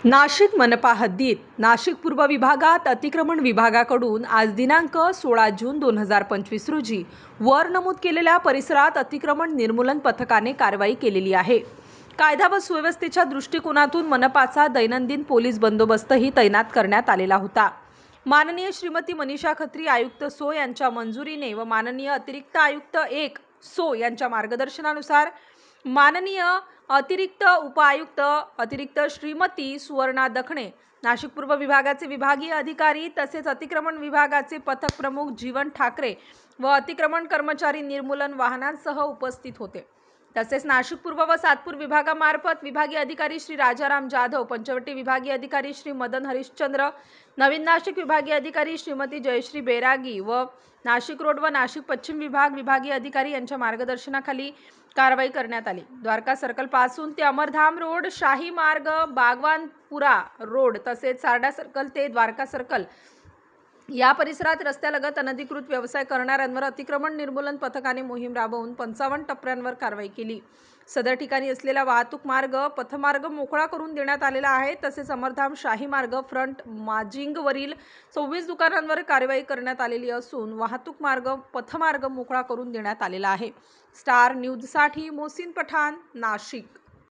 नाशिक मनपा हद्दीत नाशिक पूर्व विभागात अतिक्रमण विभागाकडून आज दिनांक 16 जून 2025 रोजी वर नमूद केलेल्या परिसरात अतिक्रमण निर्मूलन पथकाने कारवाई केलेली आहे। कायदा व सुव्यवस्थेच्या दृष्टिकोनातून मनपाचा दैनंदिन पोलीस बंदोबस्तही तैनात करण्यात आलेला होता। माननीय श्रीमती मनीषा खत्री आयुक्त सो यांच्या मंजुरीने व माननीय अतिरिक्त आयुक्त 1 सो यांच्या मार्गदर्शनानुसार माननीय अतिरिक्त उपायुक्त अतिरिक्त श्रीमती सुवर्णा दखणे, नाशिक पूर्व विभागाचे विभागीय अधिकारी तसेच अतिक्रमण विभागाचे पथक प्रमुख जीवन ठाकरे व अतिक्रमण कर्मचारी निर्मूलन वाहनांसह उपस्थित होते। तसेच नाशिक पूर्व व सातपूर विभागामार्फत विभागीय अधिकारी श्री राजाराम जाधव, पंचवटी विभागीय अधिकारी श्री मदन हरिश्चंद्र, नवीन नाशिक विभागीय अधिकारी श्रीमती जयश्री बेरागी व नाशिक रोड व नाशिक पश्चिम विभागीय अधिकारी यांच्या मार्गदर्शनाखाली कारवाई करण्यात आली। द्वारका सर्कल पासून ते अमरधाम रोड, शाही मार्ग, बागवानपुरा रोड तसेच सारडा सर्कल ते द्वारका सर्कल या परिसरात रस्त्यालगत अनधिकृत व्यवसाय करणाऱ्यांवर अतिक्रमण निर्मूलन पथकाने मोहीम राबवून 55 टप्प्यांवर कारवाई केली। सदर ठिकाणी असलेला वाहतूक मार्ग पथमार्ग मोकळा करून देण्यात आलेला आहे। तसेच अमरधाम शाही मार्ग फ्रंट माजिंगवरील 24 दुकानांवर कारवाई करण्यात आलेली असून वाहतूक मार्ग पथमार्ग मोकळा करून देण्यात आलेला आहे। स्टार न्यूजसाठी मोहसिन पठाण, नाशिक।